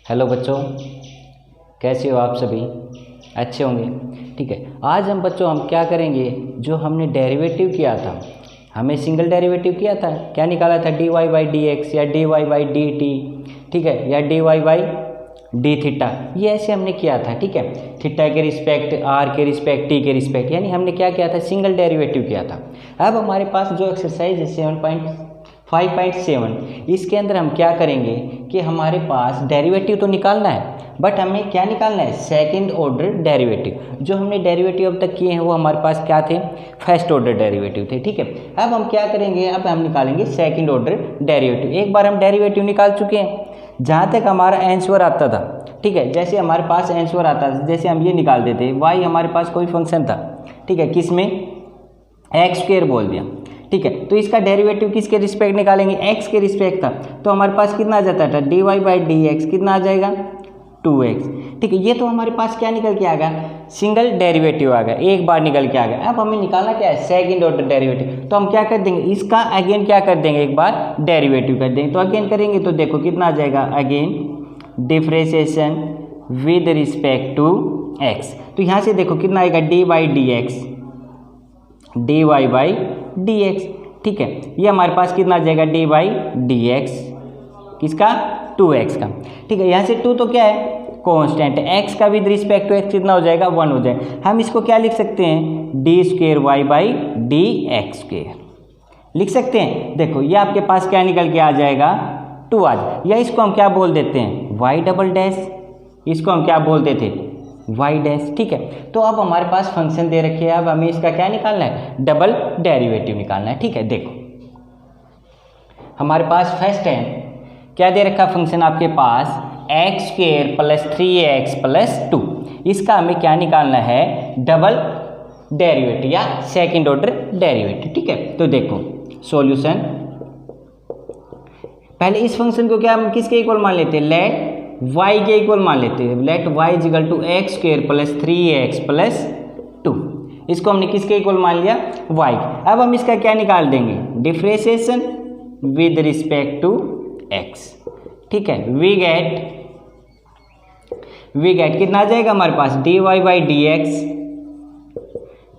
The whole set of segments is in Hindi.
हेलो बच्चों, कैसे हो आप सभी? अच्छे होंगे। ठीक है, आज हम बच्चों क्या करेंगे, जो हमने डेरिवेटिव किया था, हमें सिंगल डेरिवेटिव किया था, क्या निकाला था, dy बाई डी एक्स या dy बाई डी टी, ठीक है, या dy बाई डी थीटा, ये ऐसे हमने किया था। ठीक है, थीटा के रिस्पेक्ट, आर के रिस्पेक्ट, टी के रिस्पेक्ट, यानी हमने क्या किया था, सिंगल डेरिवेटिव किया था। अब हमारे पास जो एक्सरसाइज है 7.5.7, इसके अंदर हम क्या करेंगे कि हमारे पास डेरिवेटिव तो निकालना है, बट हमें क्या निकालना है, सेकंड ऑर्डर डेरिवेटिव। जो हमने डेरिवेटिव अब तक किए हैं वो हमारे पास क्या थे, फर्स्ट ऑर्डर डेरिवेटिव थे। ठीक है, अब हम क्या करेंगे, अब हम निकालेंगे सेकंड ऑर्डर डेरिवेटिव। एक बार हम डेरिवेटिव निकाल चुके हैं, जहाँ तक हमारा आंसर आता था। ठीक है, जैसे हमारे पास आंसर आता था, जैसे हम ये निकाल देते, वाई हमारे पास कोई फंक्शन था, ठीक है, किस में, एक्स स्क्वायर बोल दिया। ठीक है, तो इसका डेरिवेटिव किसके रिस्पेक्ट निकालेंगे, एक्स के रिस्पेक्ट था, तो हमारे पास कितना आ जाता था, D Y by D x, कितना आ जाएगा, 2x। ठीक है, ये तो हमारे पास क्या निकल के आ गया, सिंगल डेरिवेटिव आ गया, एक बार निकल के आ गया। अब हमें निकालना क्या है, सेकंड ऑर्डर डेरिवेटिव। तो हम क्या कर देंगे, इसका अगेन क्या कर देंगे, एक बार डेरिवेटिव कर देंगे। तो अगेन करेंगे तो देखो कितना आ जाएगा, again differentiation with respect to x। तो यहाँ से देखो कितना आएगा, D by D x, D Y by D x. ठीक है, ये हमारे पास कितना आ जाएगा, डी बाई डी एक्स, किसका, 2x का। ठीक है, यहाँ से 2 तो क्या है, कांस्टेंट है, x का विद रिस्पेक्ट टू x कितना हो जाएगा, 1 हो जाएगा। हम इसको क्या लिख सकते हैं, D square Y by D x square लिख सकते हैं। देखो ये आपके पास क्या निकल के आ जाएगा, 2 आ जाए, या इसको हम क्या बोल देते हैं, y डबल डैश, इसको हम क्या बोलते थे, y डैश। ठीक है, तो अब हमारे पास फंक्शन दे रखे हैं, अब हमें इसका क्या निकालना है, डबल डेरिवेटिव निकालना है। ठीक है, देखो हमारे पास फर्स्ट है, क्या दे रखा फंक्शन आपके पास, x square plus 3x plus 2, इसका हमें क्या निकालना है, डबल डेरिवेटिव या सेकंड ऑर्डर डेरिवेटिव। ठीक है, तो देखो सॉल्यूशन, पहले इस फंक्शन को क्या हम किसके इक्वल मान लेते हैं, लेट y के इक्वल मान लेते हैं, let y is equal to X square plus 3x plus 2, इसको हमने किसके इक्वल मान लिया, y। अब हम इसका क्या निकाल देंगे, differentiation with respect to x। ठीक है, वी गेट कितना आ जाएगा हमारे पास, d Y by D x,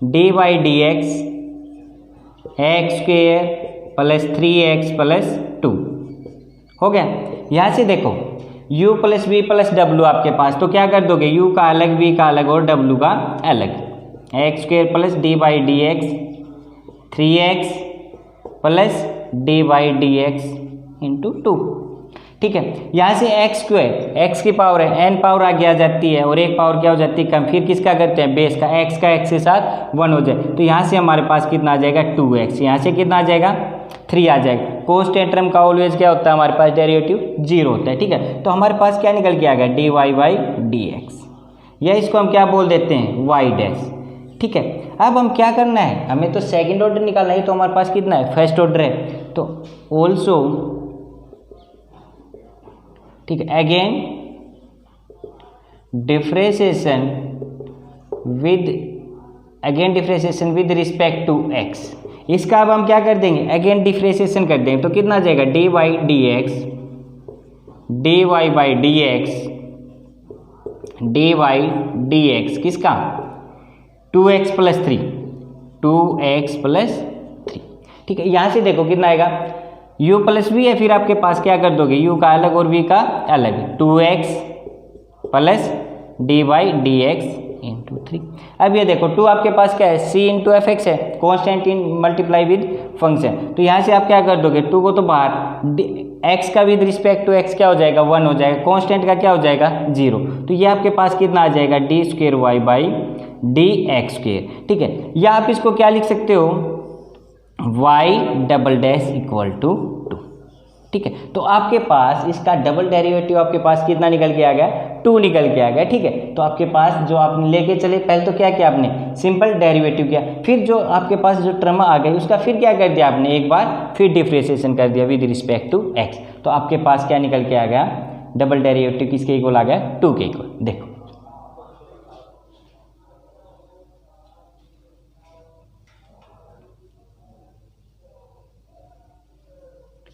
D Y D x, x square plus 3x plus 2 हो गया। यहाँ से देखो u प्लस वी प्लस डब्ल्यू आपके पास, तो क्या कर दोगे, u का अलग, v का अलग और w का अलग, x square plus D by D x, 3x plus D by D X into 2। ठीक है, यहाँ से एक्स स्क्वायर, एक्स की पावर है, n पावर आगे आ जाती है और एक पावर क्या हो जाती है कम, फिर किसका करते हैं, बेस का, x का x के साथ 1 हो जाए, तो यहाँ से हमारे पास कितना आ जाएगा, 2x, यहाँ से कितना आ जाएगा, 3 आ जाएगा। कांस्टेंट टर्म का ऑलवेज क्या होता है हमारे पास, डेरिवेटिव 0 होता है। ठीक है, तो हमारे पास क्या निकल के आ गया, D Y by D X, या इसको हम क्या बोल देते हैं, वाई डैश। ठीक है, अब हम क्या करना है, हमें तो सेकंड ऑर्डर निकालना है, तो हमारे पास कितना है, फर्स्ट ऑर्डर है, तो ऑल्सो, ठीक है, again differentiation with respect to x। इसका अब हम क्या कर देंगे, अगेन डिफरेंशिएशन कर देंगे, तो कितना आ जाएगा, D Y D x, D Y by D x, D Y D x, किसका, 2x प्लस 3, 2x प्लस 3। ठीक है, यहाँ से देखो कितना आएगा, u प्लस वी है, फिर आपके पास क्या कर दोगे, u का अलग और v का अलग, 2x plus D by D X into 3। अब ये देखो 2 आपके पास क्या है, c इंटू एफ एक्स है, constant in multiply with function, तो यहाँ से आप क्या कर दोगे, 2 को तो बाहर, x का विद रिस्पेक्ट टू x क्या हो जाएगा, 1 हो जाएगा, कॉन्स्टेंट का क्या हो जाएगा, 0, तो ये आपके पास कितना आ जाएगा, D square Y by D x square. ठीक है, या आप इसको क्या लिख सकते हो, y double dash equal to 2। ठीक है, तो आपके पास इसका डबल डेरिवेटिव आपके पास कितना निकल के आ गया, 2 निकल के आ गया। ठीक है, तो आपके पास जो आपने लेके चले, पहले तो क्या किया आपने, सिंपल डेरिवेटिव किया, फिर जो आपके पास जो टर्म आ गई उसका फिर क्या कर दिया आपने, एक बार फिर डिफरेंशिएशन कर दिया विद रिस्पेक्ट टू x, तो आपके पास क्या निकल के आ गया, डबल डेरिवेटिव किसके इक्वल आ गया, 2 के इक्वल। देखो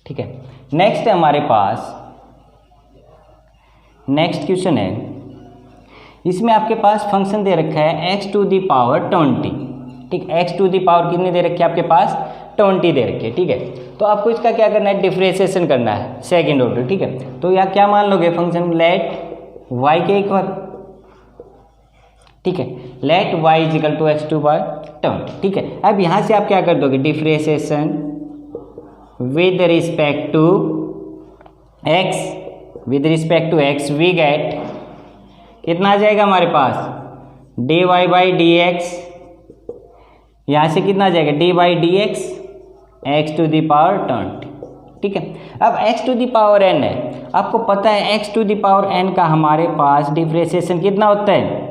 ठीक है, नेक्स्ट है हमारे पास नेक्स्ट क्वेश्चन है, इसमें आपके पास फंक्शन दे रखा है x टू दी पावर 20, ठीक, x टू दी पावर कितनी दे रखी है आपके पास 20 दे रखी है, ठीक है। तो आपको इसका क्या करना है, डिफरेंशिएशन करना है सेकंड ऑर्डर, ठीक है। तो यहाँ क्या मान लोगे फंक्शन लेट y के इक्वल, ठीक है, let y is equal to x to power 20, ठीक है। अब यहाँ से आप क्या कर दोगे, differentiation with respect to x, with respect to x we get कितना आ जाएगा हमारे पास dy बाई डी एक्स, यहाँ से कितना आ जाएगा D by D x X to the power 20, ठीक है। अब x to the power n है, आपको पता है x to the power n का हमारे पास डिफरेंशिएशन कितना होता है,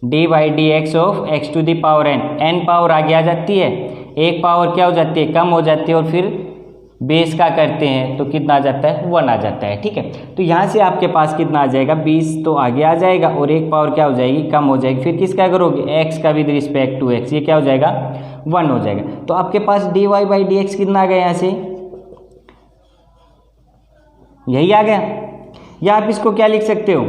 D by D x of X to the power n power आगे आ जाती है, एक पावर क्या हो जाती है, कम हो जाती है, और फिर बेस का करते हैं तो कितना आ जाता है 1 आ जाता है, ठीक है। तो यहाँ से आपके पास कितना आ जाएगा 20 तो आगे आ जाएगा, और एक पावर क्या हो जाएगी, कम हो जाएगी, फिर किसका करोगे x का विद रिस्पेक्ट टू x, ये क्या हो जाएगा 1 हो जाएगा। तो आपके पास d Y by D x कितना आ गया यहाँ से, यही आ गया, या आप इसको क्या लिख सकते हो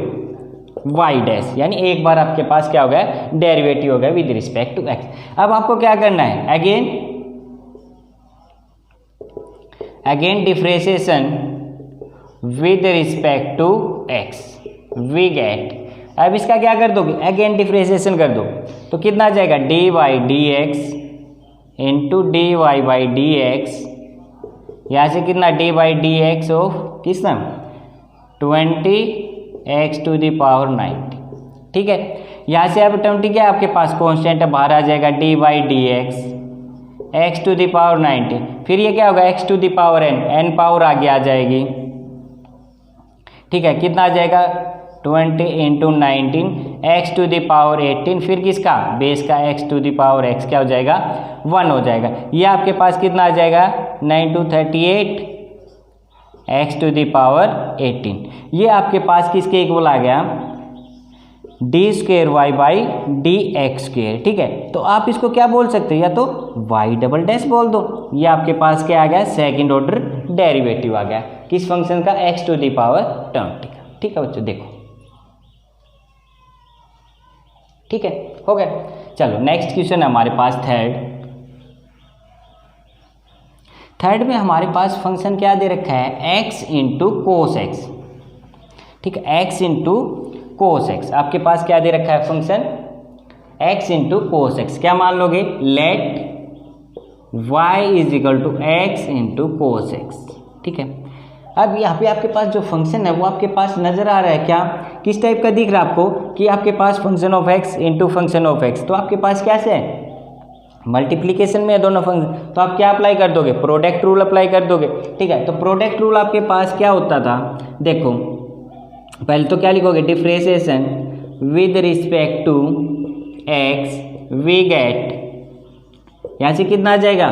y डैश, यानी एक बार आपके पास क्या हो गया डेरिवेटिव हो गया विद रिस्पेक्ट टू x। अब आपको क्या करना है, again differentiation with respect to x we get, अब इसका क्या कर दोगे, अगेन डिफरेंशिएशन कर दो, तो कितना आ जाएगा D by D X into D Y by D x, यहाँ से कितना D by D x of कितना 20 x टू दी पावर 90, ठीक है। यहाँ से अब 20 क्या है आपके पास कांस्टेंट है, बाहर आ जाएगा D by D x X to the power 90, फिर ये क्या होगा x to the power n power आगे आ जाएगी, ठीक है, कितना आ जाएगा 20 into 19 X to the power 18, फिर किसका बेस का x to the power x क्या हो जाएगा 1 हो जाएगा। ये आपके पास कितना आ जाएगा 9 to 38 X to the power 18, ये आपके पास किसके इक्वल आ गया D square Y by D x square, ठीक है। तो आप इसको क्या बोल सकते हो, या तो वाई डबल डैश बोल दो, ये आपके पास क्या आ गया सेकंड ऑर्डर डेरिवेटिव आ गया किस फंक्शन का x टू दी पावर 20, ठीक है बच्चों, देखो ठीक है, हो गया। चलो नेक्स्ट क्वेश्चन है हमारे पास थर्ड में हमारे पास फंक्शन क्या दे रखा है x इंटू कोस एक्स, ठीक है, x इंटू कोस एक्स, आपके पास क्या दे रखा है function x into cos X, क्या मान लोगे let y is equal to X into cos X, ठीक है। अब यहाँ पे आपके पास जो फंक्शन है वो आपके पास नजर आ रहा है, क्या किस टाइप का दिख रहा है आपको, कि आपके पास function of x into function of x, तो आपके पास कैसे है मल्टीप्लीकेशन में है दोनों फंक्शन, तो आप क्या अप्लाई कर दोगे प्रोडक्ट रूल अप्लाई कर दोगे, ठीक है। तो प्रोडक्ट रूल आपके पास क्या होता था, देखो पहले तो क्या लिखोगे differentiation with respect to x we get, यहाँ से कितना आ जाएगा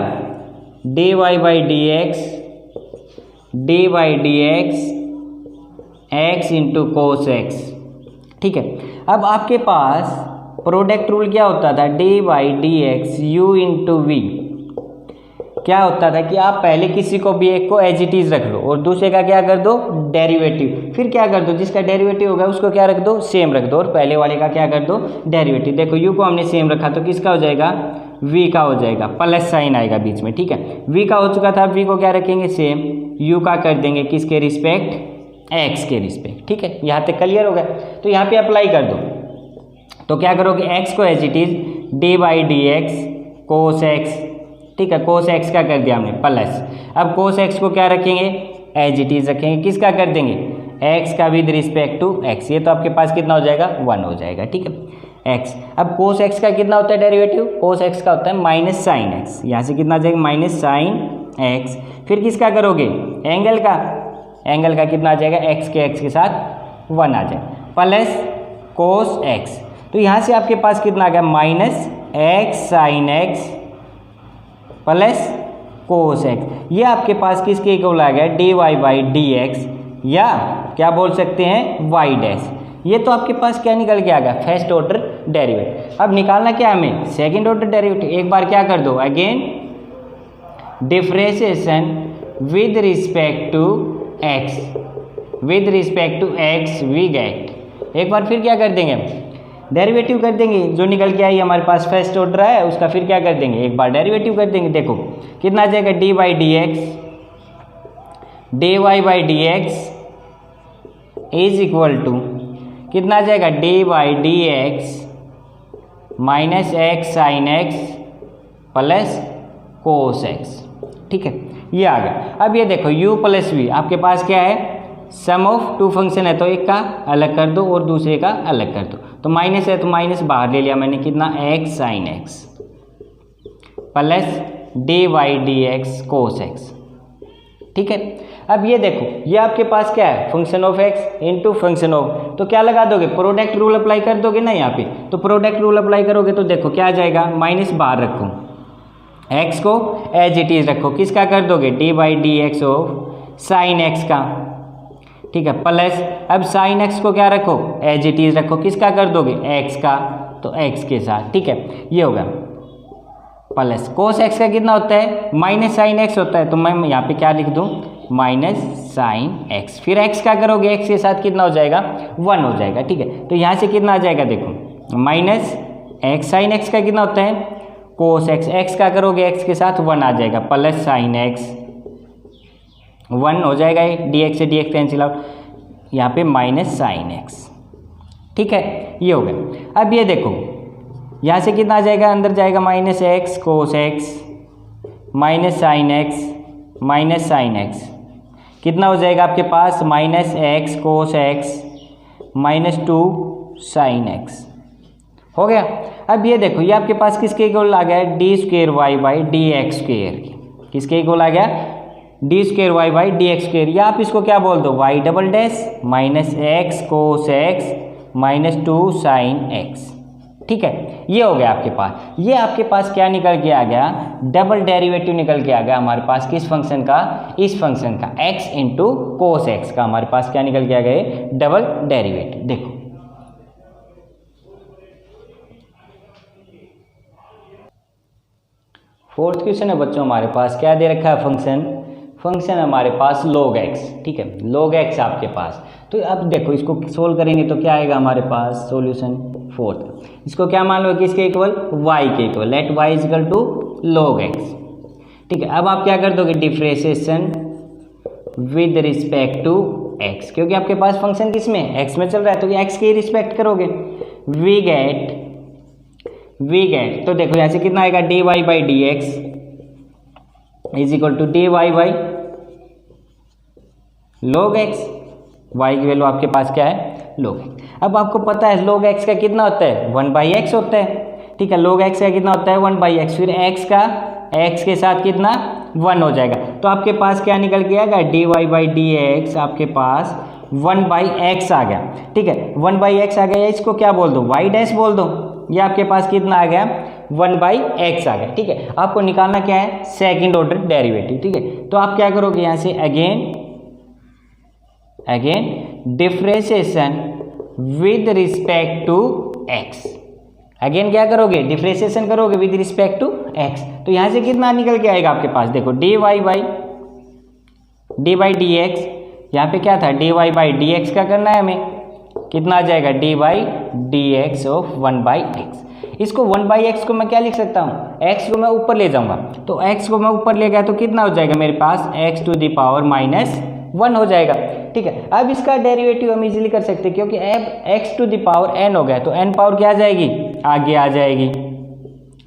D Y by D x D by D x X into cos X, ठीक है। अब आपके पास प्रोडक्ट रूल क्या होता था D by D X U into V, क्या होता था कि आप पहले किसी को भी एक को एज इट इज रख लो और दूसरे का क्या कर दो डेरिवेटिव, फिर क्या कर दो जिसका डेरिवेटिव होगा उसको क्या रख दो सेम रख दो, और पहले वाले का क्या कर दो डेरिवेटिव। देखो u को हमने सेम रखा तो किसका हो जाएगा v का हो जाएगा, प्लस साइन आएगा बीच में, ठीक है। v का हो चुका था, v को क्या रखेंगे सेम, u का कर देंगे किसके रिस्पेक्ट x के रिस्पेक्ट, ठीक है। यहाँ तक क्लियर हो गया। तो यहाँ पे अप्लाई कर दो, तो क्या करोगे x को as it is D by D x cos X, ठीक है, कोस एक्स का कर दिया हमने प्लस, अब कोस एक्स को क्या रखेंगे एज इट इज रखेंगे, किसका कर देंगे x का विद रिस्पेक्ट टू x, ये तो आपके पास कितना हो जाएगा 1 हो जाएगा, ठीक है x। अब कोस x का कितना होता है डेरिवेटिव, कोस x का होता है माइनस साइन x, यहाँ से कितना आ जाएगा माइनस साइन x, फिर किसका करोगे एंगल का कितना आ जाएगा x के साथ 1 आ जाएगा प्लस कोस x, तो यहाँ से आपके पास कितना आ गया minus x sine x plus cos X, ये आपके पास किसके इक्वल आ गया D Y by D X, या क्या बोल सकते हैं वाई डैश, ये तो आपके पास क्या निकल के आ गया फर्स्ट ऑर्डर डेरिवेटिव। अब निकालना क्या हमें सेकंड ऑर्डर डेरिवेटिव, एक बार क्या कर दो again differentiation with respect to X, with respect to X we get, एक बार फिर क्या कर देंगे डेरिवेटिव कर देंगे, जो निकल के आई हमारे पास फर्स्ट ऑर्डर है उसका फिर क्या कर देंगे एक बार डेरिवेटिव कर देंगे। देखो कितना आ जाएगा D by D x D Y by D x is equal to कितना आ जाएगा D by D X minus X sine X plus cos X. ठीक है, ये आ गया। अब ये देखो u प्लस वी आपके पास क्या है सम ऑफ टू फंक्शन है, तो एक का अलग कर दो और दूसरे का अलग कर दो, तो माइनस है तो माइनस बाहर ले लिया मैंने, कितना X sine X plus D Y D x cos X. ठीक है, अब ये देखो ये आपके पास क्या है function of x into function of, तो क्या लगा दोगे प्रोडक्ट रूल अप्लाई कर दोगे ना यहाँ पे, तो प्रोडक्ट रूल अप्लाई करोगे तो देखो क्या आ जाएगा माइनस बाहर रखो, एक्स को एज इट इज रखो, किसका कर दोगे D by D x of sine x का। ठीक है, प्लस अब साइन एक्स को क्या रखो एज इट इज रखो, किसका कर दोगे एक्स का, तो एक्स के साथ। ठीक है, ये होगा प्लस कोस एक्स का कितना होता है माइनस साइन एक्स होता है, तो मैं यहाँ पे क्या लिख दूँ माइनस साइन एक्स, फिर एक्स का करोगे एक्स के साथ कितना हो जाएगा 1 हो जाएगा। ठीक है, तो यहाँ से कितना आ जाएगा देखो माइनस एक्स साइन एक्स का कितना होता है कोस एक्स, एक्स का करोगे एक्स के साथ 1 आ जाएगा प्लस साइन एक्स 1 हो जाएगा, डी एक्स से डी एक्स कैंसिल आउट, यहाँ पे माइनस साइन एक्स। ठीक है, ये हो गया। अब ये देखो यहाँ से कितना आ जाएगा अंदर जाएगा minus x cos x minus sine x, कितना हो जाएगा आपके पास minus x cos x minus 2 sine x हो गया। अब ये देखो ये आपके पास किसके इक्वल आ गया D square Y by D x square, किसके इक्वल आ गया D square Y by D x square, या आप इसको क्या बोल दो Y double dash minus x cos x minus 2 sine X. ठीक है, ये हो गया आपके पास। ये आपके पास क्या निकल के आ गया डबल डेरिवेटिव निकल के आ गया हमारे पास किस फंक्शन का, इस फंक्शन का x इंटू कोस एक्स का हमारे पास क्या निकल के आ गया डबल डेरिवेटिव। देखो फोर्थ क्वेश्चन है बच्चों हमारे पास क्या दे रखा है फंक्शन हमारे पास log x। ठीक है, log x आपके पास, तो अब देखो इसको सोल्व करेंगे तो क्या आएगा हमारे पास सॉल्यूशन फोर्थ, इसको क्या मान लो किसके इक्वल y के equal, let y is equal to log x। ठीक है, अब आप क्या कर दोगे differentiation with respect to x, क्योंकि आपके पास फंक्शन किस में x में चल रहा है तो x के ही रिस्पेक्ट करोगे, वी गेट तो देखो यहाँ से कितना आएगा D Y by D x is equal to D Y by log x, y की वैल्यू आपके पास क्या है log x। अब आपको पता है log x का कितना होता है 1/x होता है। ठीक है, log x का कितना होता है 1/x, फिर x का x के साथ कितना 1 हो जाएगा, तो आपके पास क्या निकल के आएगा D Y by D x आपके पास 1/x आ गया। ठीक है, 1/x आ गया, इसको क्या बोल दो y डैश बोल दो, ये आपके पास कितना आ गया 1/x आ गया। ठीक है, आपको निकालना क्या है सेकंड ऑर्डर डेरिवेटिव। ठीक है, तो आप क्या करोगे यहाँ से again differentiation with respect to x, again क्या करोगे डिफरेंशिएशन करोगे विद रिस्पेक्ट टू x, तो यहाँ से कितना निकल के आएगा आपके पास देखो डी वाई डी एक्स, यहाँ पे क्या था D Y by D X का करना है हमें, कितना आ जाएगा D by D x of 1/x। इसको 1/x को मैं क्या लिख सकता हूँ x को मैं ऊपर ले जाऊंगा, तो x को मैं ऊपर ले गया तो कितना हो जाएगा मेरे पास x टू द पावर -1 हो जाएगा। ठीक है, अब इसका डेरिवेटिव हम इजीली कर सकते हैं क्योंकि अब x to the power n हो गया, तो n पावर क्या आ जाएगी आगे आ जाएगी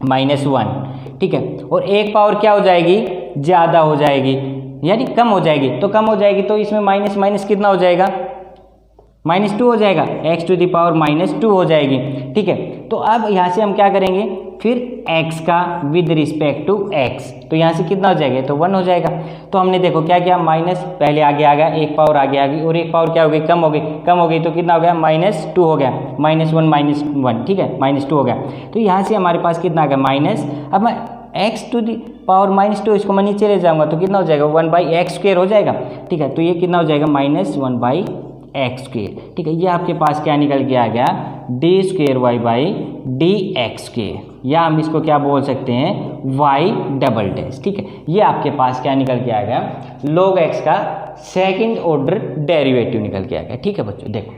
-1। ठीक है, और एक पावर क्या हो जाएगी ज़्यादा हो जाएगी यानी कम हो जाएगी, तो कम हो जाएगी तो इसमें माइनस माइनस कितना हो जाएगा -2 हो जाएगा, x टू द पावर -2 हो जाएगी। ठीक है, तो अब यहाँ से हम क्या करेंगे फिर x का विद रिस्पेक्ट टू x, तो यहाँ से कितना हो जाएगा तो 1 हो जाएगा। तो हमने देखो क्या किया माइनस पहले आगे आ गया, एक पावर आगे आ गई और एक पावर क्या हो गई कम हो गई तो कितना हो गया -2 हो गया, -1 ठीक है -2 हो गया। तो यहाँ से हमारे पास कितना आ गया माइनस, अब मैं x टू द पावर -2 इसको मैं नीचे ले जाऊँगा तो कितना हो जाएगा 1/x² हो जाएगा। ठीक है, तो ये कितना हो जाएगा -1/x एक्स स्क्वेयर। ठीक है, ये आपके पास क्या निकल के आ गया, D square Y by D x square, या हम इसको क्या बोल सकते हैं, वाई डबल डैश। ठीक है, ये आपके पास क्या निकल के आ गया, log x का सेकंड ऑर्डर डेरिवेटिव निकल के आ गया। ठीक है बच्चों, देखो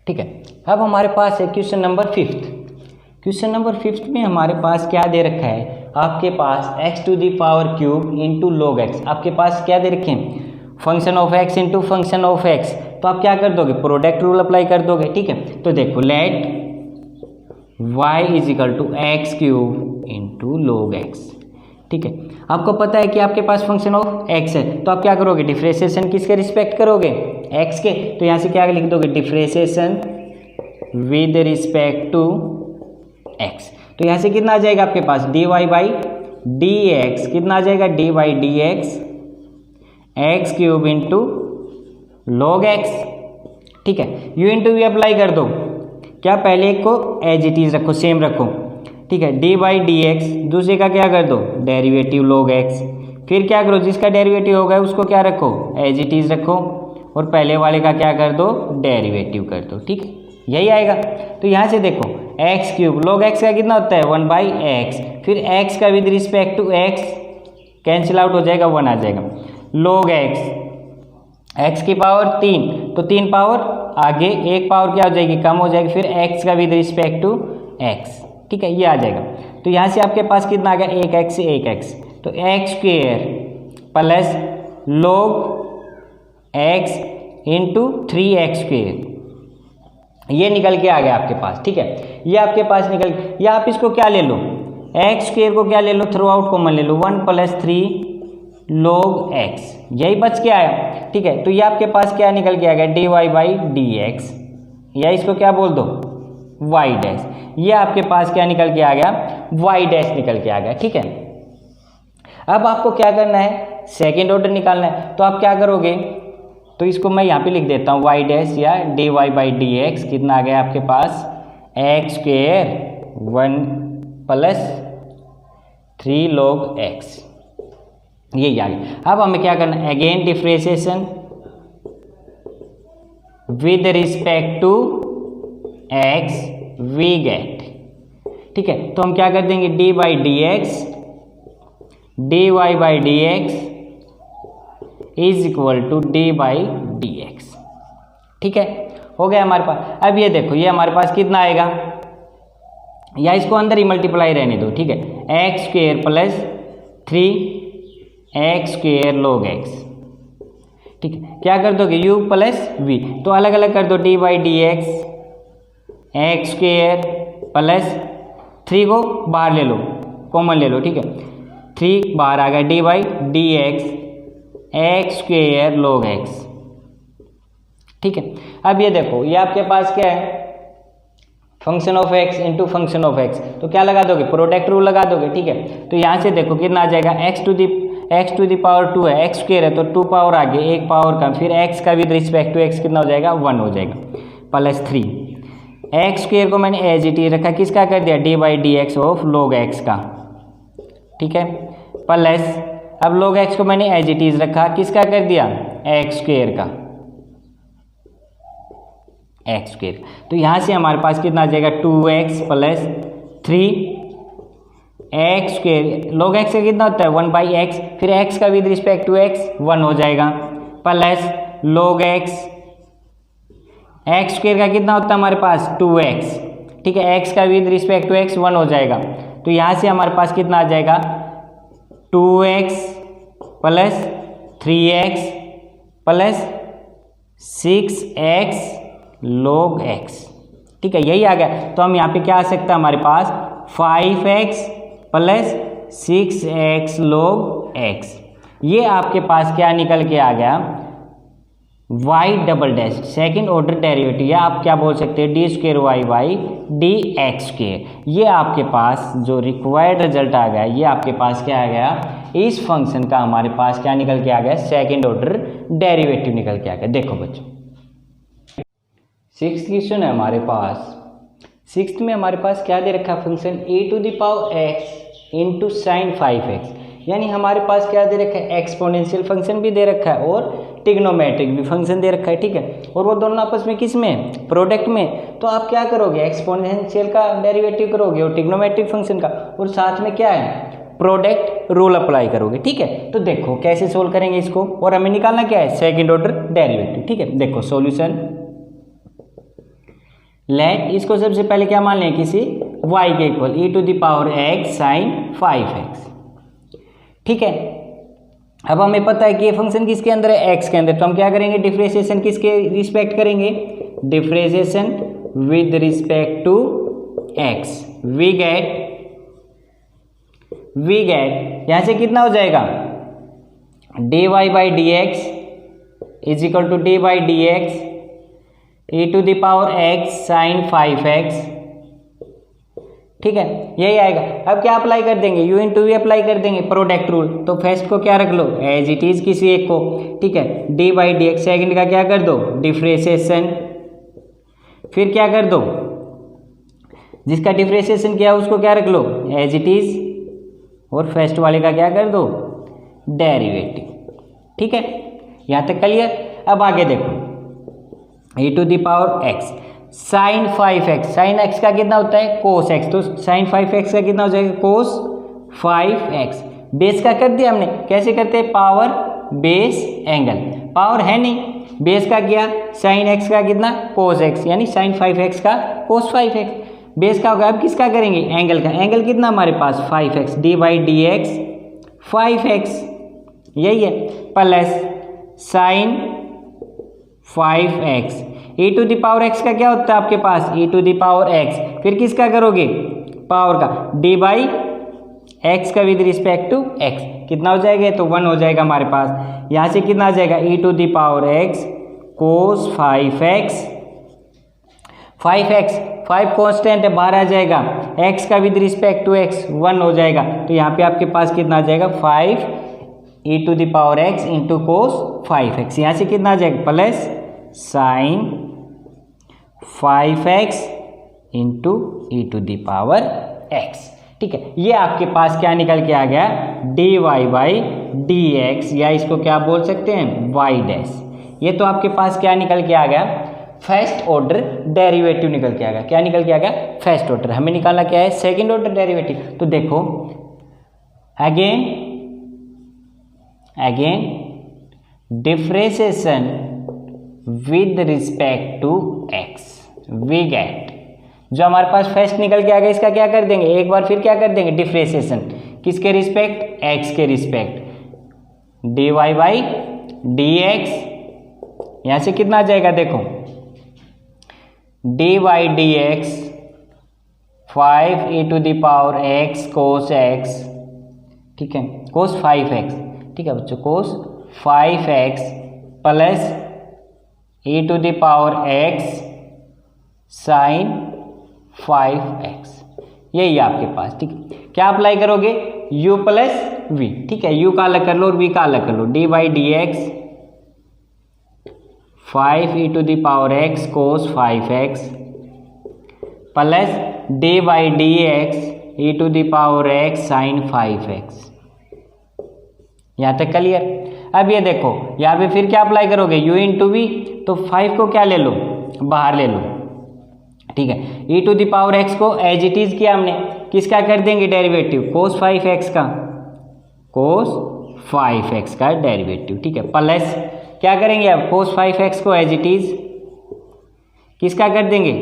ठीक है, अब हमारे पास है क्वेश्चन नंबर 5। क्वेश्चन नंबर 5 में हमारे पास क्या दे रखा है, आपके पास x to the power cube into log x, आपके पास क्या दे रखे हैं, function of x into function of x। तो आप क्या कर दोगे, प्रोडक्ट रूल अप्लाई कर दोगे। ठीक है, तो देखो let y is equal to X cube into log x। ठीक है, आपको पता है कि आपके पास फंक्शन ऑफ x है, तो आप क्या करोगे, डिफरेंशिएशन किसके रिस्पेक्ट करोगे, x के। तो यहाँ से क्या लिख दोगे, differentiation with respect to x। तो यहाँ से कितना आ जाएगा आपके पास, dy बाई डी एक्स, कितना आ जाएगा, D by D x X cube into log x। ठीक है, u इंटू वी अप्लाई कर दो, क्या पहले एक को एज इट इज रखो, सेम रखो। ठीक है, डी बाई डी एक्स, दूसरे का क्या कर दो, डेरिवेटिव log x। फिर क्या करो, जिसका डेरिवेटिव होगा उसको क्या रखो, एज इट इज रखो, और पहले वाले का क्या कर दो, डेरिवेटिव कर दो। ठीक है, यही आएगा। तो यहाँ से देखो एक्स क्यूब, log x का कितना होता है, 1 बाई एक्स, फिर x का with respect to x cancel out हो जाएगा, 1 आ जाएगा, log x की पावर 3, तो 3 पावर आगे एक पावर क्या हो जाएगी, कम हो जाएगी, फिर x का विद रिस्पेक्ट टू x। ठीक है, ये आ जाएगा। तो यहाँ से आपके पास कितना आ गया, एक एक्स से एक एक्स, तो x square plus log x into 3x square, ये निकल के आ गया आपके पास। ठीक है, ये आपके पास निकल, या आप इसको क्या ले लो, एक्स स्क्वेयर को क्या ले लो, थ्रू आउट कॉमन ले लो, 1 प्लस 3 log x, यही बच के आया। ठीक है, तो ये आपके पास क्या निकल के आ गया, D Y by D X, या इसको क्या बोल दो, वाई डैश। ये आपके पास क्या निकल के आ गया, वाई डैश निकल के आ गया। ठीक है, अब आपको क्या करना है, सेकेंड ऑर्डर निकालना है। तो आप क्या करोगे, तो इसको मैं यहाँ पे लिख देता हूँ, वाई डैश या d Y by D x, कितना आ गया आपके पास, x square 1 plus 3 log x, ये आ गया। अब हमें क्या करना है, again differentiation with respect to x we get. ठीक है, तो हम क्या कर देंगे, D by D x D Y by D x is equal to D by D x. ठीक है, हो गया हमारे पास। अब ये देखो, ये हमारे पास कितना आएगा, या इसको अंदर ही मल्टीप्लाई रहने दो। ठीक है, x square plus 3x square log x। ठीक है, क्या कर दोगे, u प्लस v, तो अलग अलग कर दो, D by D x x square plus 3 को बाहर ले लो, कॉमन ले लो। ठीक है, 3 बाहर आ गया, D by D x x square log x। ठीक है, अब ये देखो, ये आपके पास क्या है, function of x into function of x, तो क्या लगा दोगे, प्रोडक्ट रूल लगा दोगे। ठीक है, तो यहाँ से देखो कितना आ जाएगा, x टू दी पावर 2 है, x स्क्वेयर है, तो 2 पावर आगे एक पावर कम, फिर x का विद रिस्पेक्ट टू x कितना हो जाएगा, 1 हो जाएगा, प्लस 3 एक्स स्क्वेयर को मैंने एज इट इज रखा, किसका कर दिया, D by D x of log x का। ठीक है, प्लस अब log x को मैंने एज इट इज रखा, किसका कर दिया, एक्स स्क्वेयर का, एक्स स्क्वेयर। तो यहाँ से हमारे पास कितना आ जाएगा, 2x plus 3x square, log x का कितना होता है, 1 बाई एक्स, फिर x का विद रिस्पेक्ट टू x 1 हो जाएगा, plus log x x square का कितना होता है हमारे पास, 2x। ठीक है, x का विद रिस्पेक्ट टू x 1 हो जाएगा, तो यहाँ से हमारे पास कितना आ जाएगा, 2x plus 3x plus 6x log x। ठीक है, यही आ गया। तो हम यहाँ पे क्या आ सकता है हमारे पास, 5x plus 6x log x। ये आपके पास क्या निकल के आ गया, Y double dash second order derivative, या आप क्या बोल सकते हैं, D square Y by D x square. ये आपके पास जो रिक्वायर्ड रिजल्ट आ गया, ये आपके पास क्या आ गया, इस फंक्शन का हमारे पास क्या निकल के आ गया, सेकेंड ऑर्डर डेरिवेटिव निकल के आ गया। देखो बच्चों, सिक्स्थ क्वेश्चन है हमारे पास। सिक्स्थ में हमारे पास क्या दे रखा है function e⁻x into sine 5x, यानी हमारे पास क्या दे रखा है एक्सपोनेंशियल फंक्शन भी दे रखा है और ट्रिग्नोमेट्रिक भी फंक्शन दे रखा है, ठीक है। और वो दोनों आपस में किस में, प्रोडक्ट में। तो आप क्या करोगे, एक्सपोनेंशियल का डेरिवेटिव करोगे और ट्रिग्नोमेट्रिक फंक्शन का, और साथ में क्या है प्रोडक्ट रूल अप्लाई करोगे, ठीक है। तो देखो कैसे सोल्व करेंगे इसको, और हमें निकालना क्या है सेकंड ऑर्डर डेरिवेटिव, ठीक है। देखो सॉल्यूशन, लेट इसको सबसे पहले क्या मान लें किसी y के इक्वल e⁻x साइन 5x, ठीक है। अब हमें पता है कि ये फंक्शन किसके अंदर है, x के अंदर, तो हम क्या करेंगे डिफरेंशिएशन किसके रिस्पेक्ट करेंगे, differentiation with respect to x। We get यहां से कितना हो जाएगा dy by D x is equal to D by D x e⁻x sine 5x, ठीक है, यही आएगा। अब क्या अप्लाई कर देंगे, u इंटू वी अप्लाई कर देंगे प्रोडक्ट रूल। तो फर्स्ट को क्या रख लो एज इट इज किसी एक को, ठीक है, D by D x, second का क्या कर दो डिफरेंशिएशन, फिर क्या कर दो जिसका डिफरेंशिएशन किया उसको क्या रख लो एज इट इज, और फर्स्ट वाले का क्या कर दो डेरिवेटिव, ठीक है। यहां तक क्लियर। अब आगे देखो e⁻x sine 5x, sign x का कितना होता है कोस x, तो साइन 5x का कितना हो जाएगा कोस 5x। बेस का कर दिया हमने, कैसे करते हैं पावर बेस एंगल, पावर है नहीं, बेस का किया साइन x का कितना कोस x, यानी साइन 5x का कोस 5x। बेस का होगा, अब किसका करेंगे एंगल का, एंगल कितना हमारे पास 5x, D by D x 5x, यही है, प्लस साइन 5x। e⁻x का क्या होता है आपके पास e⁻x, फिर किसका करोगे पावर का, d बाई एक्स का विद रिस्पेक्ट टू x, कितना हो जाएगा तो 1 हो जाएगा हमारे पास। यहाँ से कितना आ जाएगा e⁻x कोस 5x, 5 कॉन्स्टेंट है बाहर आ जाएगा, x का विद रिस्पेक्ट टू x 1 हो जाएगा। तो यहाँ पे आपके पास कितना आ जाएगा 5 e⁻x इंटू कोस 5x, यहाँ से कितना आ जाएगा plus sign 5x into e⁻x, ठीक है। ये आपके पास क्या निकल के आ गया dy बाई डी एक्स, या इसको क्या बोल सकते हैं y डैश। ये तो आपके पास क्या निकल के आ गया फर्स्ट ऑर्डर डेरिवेटिव निकल के आ गया। क्या निकल के आ गया फर्स्ट ऑर्डर। हमें निकालना क्या है सेकंड ऑर्डर डेरिवेटिव। तो देखो again differentiation with respect to x, we get, जो हमारे पास फर्स्ट निकल के आ गया इसका क्या कर देंगे एक बार फिर क्या कर देंगे डिफरेंशिएशन, किसके रिस्पेक्ट x के respect, dy by D x, यहाँ से कितना आ जाएगा देखो d by D x 5 e⁻x cos x, ठीक है कोस 5x, ठीक है बच्चों कोस 5x plus e⁻x sine 5x, यही है आपके पास, ठीक है। क्या अप्लाई करोगे u प्लस v, ठीक है, u का अलग कर लो और v का अलग कर लो, d by D x 5 e⁻x cos 5x plus d by D x e⁻x sine 5x, यहाँ तक क्लियर। अब ये देखो यहाँ पे फिर क्या अप्लाई करोगे u इंटू वी, तो 5 को क्या ले लो बाहर ले लो, ठीक है, e⁻x को एज इट इज किया हमने, किसका कर देंगे डेरिवेटिव कोस 5x का, कोस 5x का डेरिवेटिव, ठीक है, प्लस क्या करेंगे अब कोस 5x को एज इट इज किसका कर देंगे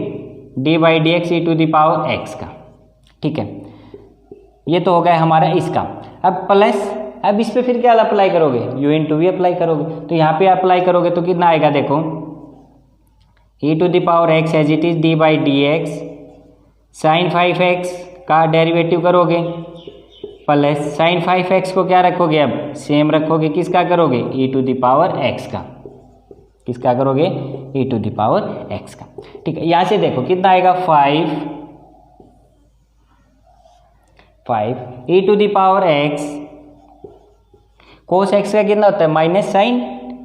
d by D x e⁻x का, ठीक है। ये तो हो गया हमारा इसका। अब प्लस अब इस पे फिर क्या अप्लाई करोगे u इंटू वी अप्लाई करोगे, तो यहाँ पे अप्लाई करोगे तो कितना आएगा देखो e⁻x as it is d by D x sine 5x का डेरिवेटिव करोगे प्लस साइन 5x को क्या रखोगे अब सेम रखोगे, किसका करोगे e⁻x का, किसका करोगे e⁻x का, ठीक है। यहाँ से देखो कितना आएगा 5 e⁻x कोस x का कितना होता है माइनस साइन,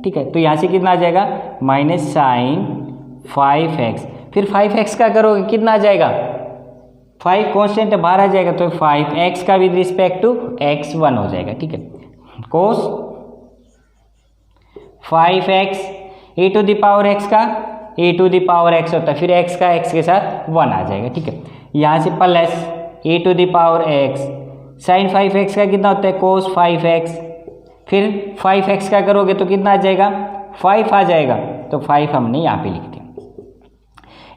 ठीक है, तो यहाँ से कितना आ जाएगा माइनस साइन 5x, फिर 5x का करोगे कितना आ जाएगा, 5 कॉन्स्टेंट बाहर आ जाएगा तो 5x का विद रिस्पेक्ट टू x1 हो जाएगा। ठीक है, cos 5x e to the power x का e to the power x होता है, फिर x का x के साथ 1 आ जाएगा। ठीक है, यहाँ से plus e to the power x sine 5x का कितना होता है, कोस 5x, फिर 5x का करोगे तो कितना आ जाएगा, 5 आ जाएगा, तो 5 हमने यहाँ पे लिख दिया।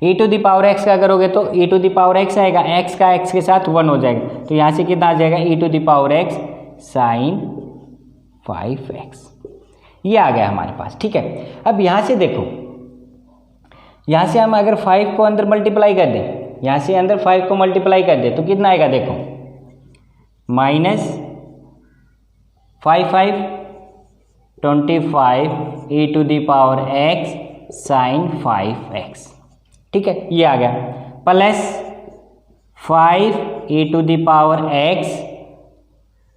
e to the power x का करोगे तो e to the power x आएगा, x का x के साथ 1 हो जाएगा, तो यहाँ से कितना आ जाएगा, e to the power x sine 5x, ये आ गया हमारे पास। ठीक है, अब यहाँ से देखो, यहाँ से हम अगर 5 को अंदर मल्टीप्लाई कर दें, यहाँ से अंदर 5 को मल्टीप्लाई कर दे तो कितना आएगा, देखो minus 5 25 e to the power x sine 5x। ठीक है, ये आ गया, plus 5 e to the power x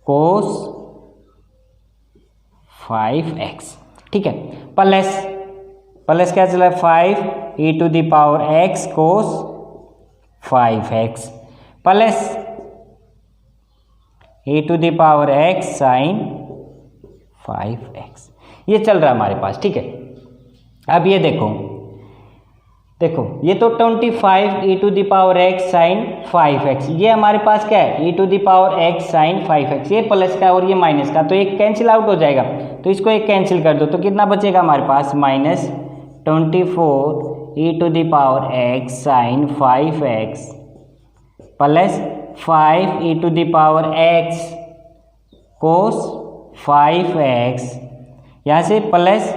cos 5x। ठीक है, प्लस क्या चला, 5 e to the power x cos 5x plus e to the power x sine 5x, ये चल रहा है हमारे पास। ठीक है, अब ये देखो ये तो 25 e to the power x sine 5x, ये हमारे पास क्या है, e to the power x sine 5x, ये प्लस का और ये माइनस का, तो एक कैंसिल आउट हो जाएगा, तो इसको एक कैंसिल कर दो तो कितना बचेगा हमारे पास, minus 24 e to the power x sine 5x plus 5 e to the power x cos 5x, यहाँ से plus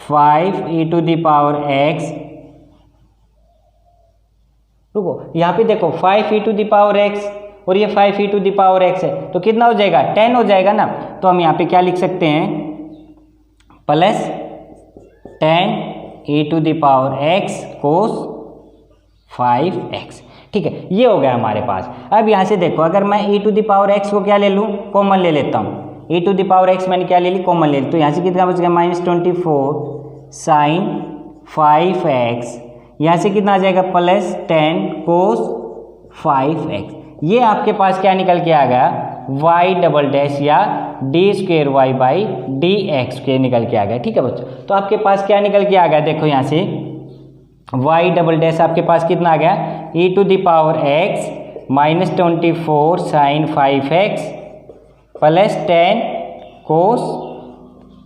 5 e to the power x, रुको यहाँ पे देखो 5 e to the power x और ये 5 e to the power x है, तो कितना हो जाएगा, 10 हो जाएगा ना, तो हम यहाँ पे क्या लिख सकते हैं, plus 10 e to the power x cos 5x। ठीक है, ये हो गया हमारे पास। अब यहाँ से देखो, अगर मैं e to the power x को क्या ले लूँ, कॉमन ले लेता हूँ, e to the power x मैंने क्या ले ली, कॉमन ले ली, तो यहाँ से कितना बच गया, माइनस 24 साइन 5x, यहाँ से कितना आ जाएगा, प्लस 10 कोस 5x, ये आपके पास क्या निकल के आ गया, y डबल डैश या d square Y by D x square निकल के आ गया। ठीक है बच्चों, तो आपके पास क्या निकल के आ गया, देखो यहाँ से y डबल डैश आपके पास कितना आ गया, e to the power x minus 24 sine 5x plus 10 cos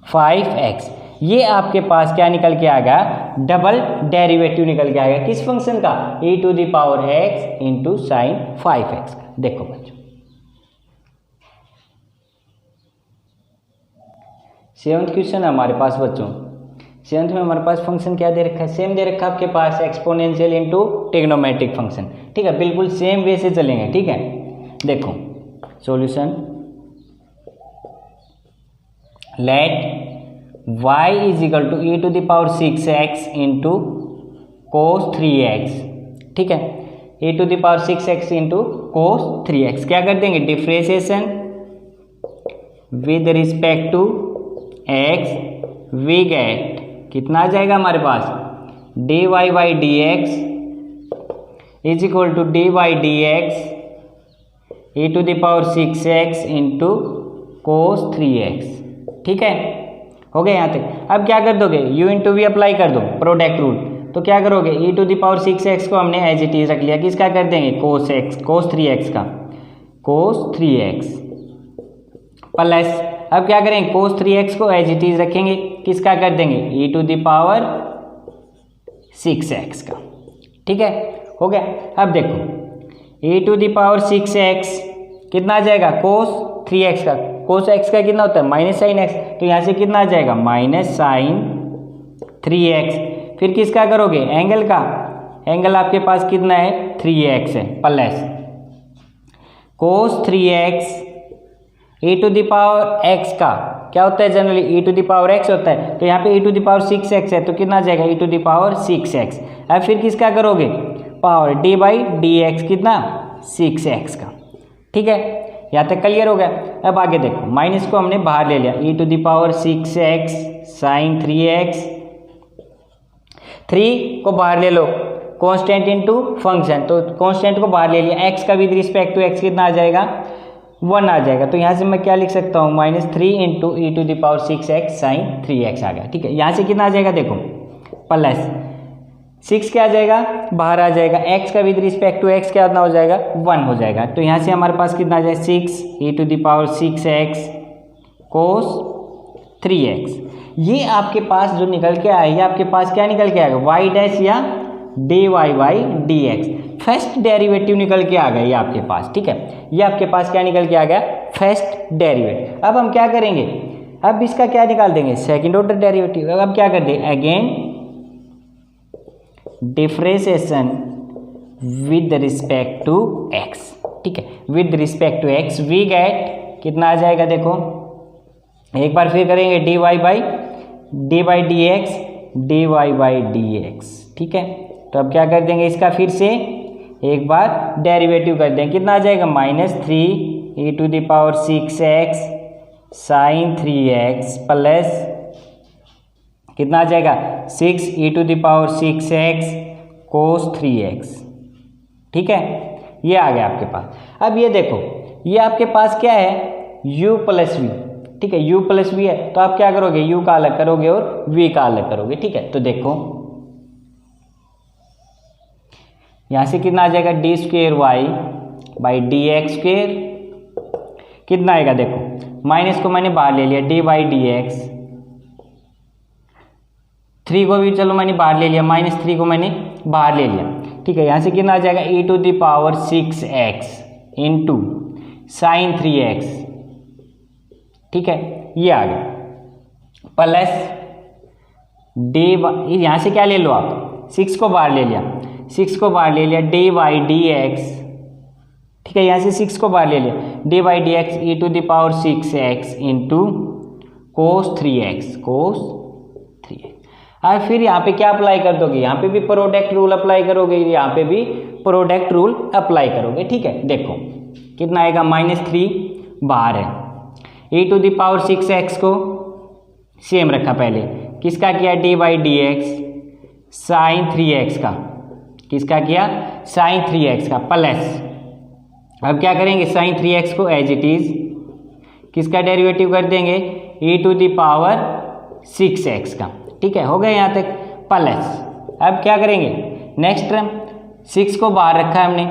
5x, ये आपके पास क्या निकल के आ गया, डबल डेरिवेटिव निकल के आ गया, किस फंक्शन का, e to the power x into sine 5x का। देखो बच्चों, सेवंथ क्वेश्चन हमारे पास बच्चों, सेवंथ में हमारे पास फंक्शन क्या दे रखा है, सेम दे रखा है आपके पास, एक्सपोनेंशियल इनटू ट्रिग्नोमेट्रिक फंक्शन। ठीक है, बिल्कुल सेम वे से चलेंगे। ठीक है, देखो solution, let y is equal to e to the power 6x into cos 3x। ठीक है, e to the power 6x into cos 3x, क्या कर देंगे, differentiation with respect to x, we get कितना आ जाएगा हमारे पास, dy by D x is equal to dy d x e to the power 6x into cos 3x। ठीक है, हो गया यहाँ तक। अब क्या कर दोगे, u इंटू वी अप्लाई कर दो, प्रोडक्ट रूल, तो क्या करोगे, e to the power 6x को हमने एज इट इज रख लिया, किसका कर देंगे, कोस 3x का, कोस 3x प्लस, अब क्या करेंगे, कोस 3x को एज इट इज रखेंगे, किसका कर देंगे, e to the power 6x का। ठीक है, हो गया। अब देखो e to the power 6x कितना आ जाएगा, कोस 3x का, कोस x का कितना होता है, माइनस साइन x, तो यहाँ से कितना आ जाएगा, माइनस साइन 3x, फिर किसका करोगे, एंगल का, एंगल आपके पास कितना है, 3x है, plus cos 3x e to the power x का क्या होता है, generally e to the power x होता है, तो यहाँ पे e to the power 6x है, तो कितना आ जाएगा, e to the power 6x। अब फिर किसका करोगे, power d by D x, कितना 6x का। ठीक है, यहाँ तक क्लियर हो गया। अब आगे देखो, माइनस को हमने बाहर ले लिया, e to the power 6x sine 3x, 3 को बाहर ले लो, कांस्टेंट इनटू फंक्शन, तो कांस्टेंट को बाहर ले लिया, x का विद रिस्पेक्ट टू x कितना आ जाएगा 1 आ जाएगा। तो यहाँ से मैं क्या लिख सकता हूँ -3 into e to the power 6x sine 3x आ गया। ठीक है, यहाँ से कितना आ जाएगा देखो प्लस 6 क्या आ जाएगा बाहर आ जाएगा, x का विद रिस्पेक्ट टू x क्या हो जाएगा 1 हो जाएगा। तो यहाँ से हमारे पास कितना आ जाएगा 6 e to the power 6x cos 3x। ये आपके पास जो निकल के आया, ये आपके पास क्या निकल के आएगा y डैश या dy by dx, first derivative निकल के आ गया ये आपके पास। ठीक है, ये आपके पास क्या निकल के आ गया फर्स्ट डेरिवेटिव। अब हम क्या करेंगे, अब इसका क्या निकाल देंगे सेकंड ऑर्डर डेरिवेटिव। अब क्या कर दें again differentiation with respect to x। ठीक है, with respect to x we get कितना आ जाएगा देखो, एक बार फिर करेंगे dy बाई dx। ठीक है, तो अब क्या कर देंगे इसका फिर से एक बार डेरिवेटिव कर देंगे, कितना आ जाएगा -3 e to the power 6x sine 3x plus कितना आ जाएगा 6 e to the power 6x cos 3x। ठीक है, ये आ गया आपके पास। अब ये देखो ये आपके पास क्या है u प्लस वी। ठीक है, u प्लस वी है, तो आप क्या करोगे u का अलग करोगे और v का अलग करोगे। ठीक है, तो देखो यहाँ से कितना आ जाएगा d square Y by D x square, कितना आएगा देखो माइनस को मैंने बाहर ले लिया डी बाई डी एक्स, 3 को भी चलो मैंने बाहर ले लिया, -3 को मैंने बाहर ले लिया। ठीक है, यहाँ से कितना आ जाएगा e to the power 6x into sine 3x। ठीक है, ये आ गया प्लस डी, यहाँ से क्या ले लो आप 6 को बाहर ले लिया, 6 को बाहर ले लिया डी बाई डी एक्स। ठीक है, यहाँ से 6 को बाहर ले लिया d by D x e to the power 6x into cos 3x और फिर यहाँ पे क्या अप्लाई कर दोगे, यहाँ पे भी प्रोडक्ट रूल अप्लाई करोगे, यहाँ पे भी प्रोडक्ट रूल अप्लाई करोगे। ठीक है, देखो कितना आएगा -3 बाहर है, ई टू द पावर 6x को सेम रखा पहले, किसका किया d by D x sine 3x का, किसका किया साइन 3x का प्लस अब क्या करेंगे साइन 3x को एज इट इज किसका डेरिवेटिव कर देंगे e to the power 6x का। ठीक है, हो गया यहाँ तक प्लस अब क्या करेंगे नेक्स्ट टर्म 6 को बाहर रखा है हमने,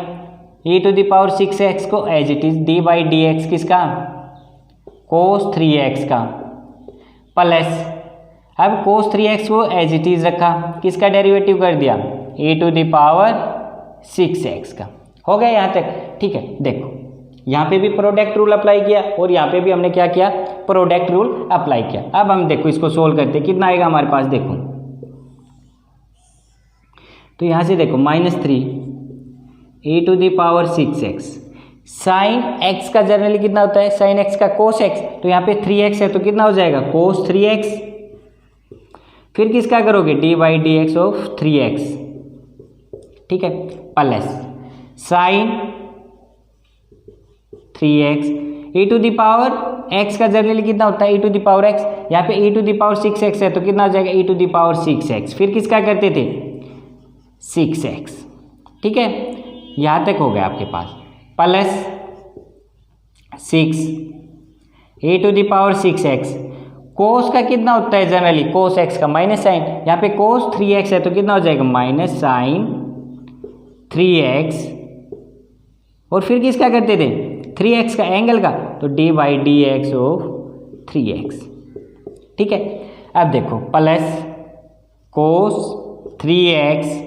e to the power 6x को as it is D by D x किसका कोस 3x का प्लस अब कोस 3x को एज इट इज रखा, किसका डेरिवेटिव कर दिया e to the power 6x का। हो गया यहाँ तक। ठीक है, देखो यहाँ पे भी प्रोडक्ट रूल अप्लाई किया और यहाँ पे भी हमने क्या किया प्रोडक्ट रूल अप्लाई किया। अब हम देखो इसको सोल्व करते हैं, कितना आएगा हमारे पास देखो, तो यहाँ से देखो -3 e to the power 6x sine x का जनरली कितना होता है साइन x का कोस x, तो यहाँ पे 3x है तो कितना हो जाएगा कोस 3x, फिर किसका करोगे d by D x of 3x। ठीक है, plus sine 3x e to the power x का जनरली कितना होता है e to the power x, यहाँ पे e to the power 6x है तो कितना हो जाएगा e to the power 6x, फिर किसका करते थे 6x। ठीक है, यहाँ तक हो गया आपके पास plus 6 e to the power 6x, cos का कितना होता है जनरली कोस x का माइनस साइन, यहाँ पे कोस 3x है तो कितना हो जाएगा माइनस साइन 3x, और फिर किसका करते थे 3x का एंगल का, तो d by D x of 3x। ठीक है, अब देखो plus cos 3x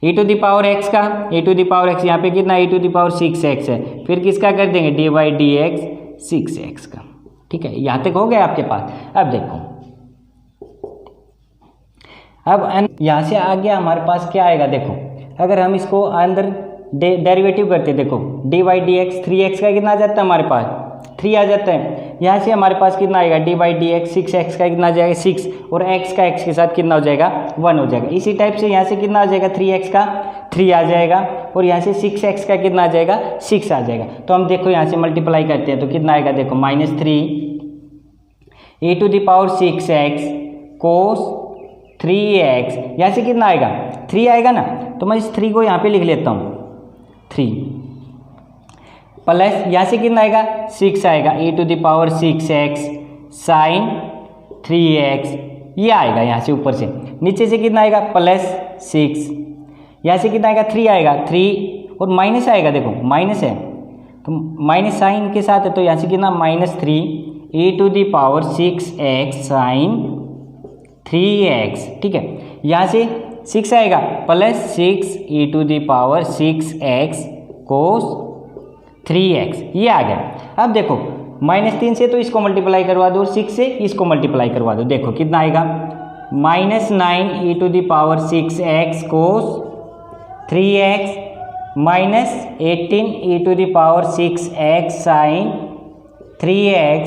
e to the power x का e to the power x, यहाँ पे कितना e to the power 6x है, फिर किसका कर देंगे D by D x 6x का। ठीक है, यहाँ तक हो गया आपके पास। अब देखो अब यहाँ से आ गया हमारे पास क्या आएगा देखो, अगर हम इसको अंदर डेरिवेटिव करते देखो d by D x 3x का कितना आ जाता है हमारे पास 3 आ जाता है, यहाँ से हमारे पास कितना आएगा D by D x 6x का कितना आ जाएगा 6 और x का x के साथ कितना हो जाएगा 1 हो जाएगा। इसी टाइप से यहाँ से कितना आ जाएगा 3x का 3 आ जाएगा और यहाँ से 6x का कितना आ जाएगा 6 आ जाएगा। तो हम देखो यहाँ से मल्टीप्लाई करते हैं तो कितना आएगा देखो -3 e to the power 6x cos 3x, यहाँ से कितना आएगा 3 आएगा ना, तो मैं इस 3 को यहाँ पे लिख लेता हूँ 3 प्लस यहाँ से कितना आएगा 6 आएगा e⁻6x साइन 3x, ये आएगा यहाँ से ऊपर से। नीचे से कितना आएगा प्लस 6, यहाँ से कितना आएगा 3 आएगा 3 और माइनस आएगा, देखो माइनस है तो माइनस साइन के साथ है, तो यहाँ से कितना -3 e⁻6x साइन 3x, ठीक है। यहाँ से 6 आएगा प्लस 6 e⁻6x cos 3x, ये आ गया। अब देखो -3 से तो इसको मल्टीप्लाई करवा दो और 6 से इसको मल्टीप्लाई करवा दो, देखो कितना आएगा -9 e⁻6x cos 3x -18 e⁻6x sin 3x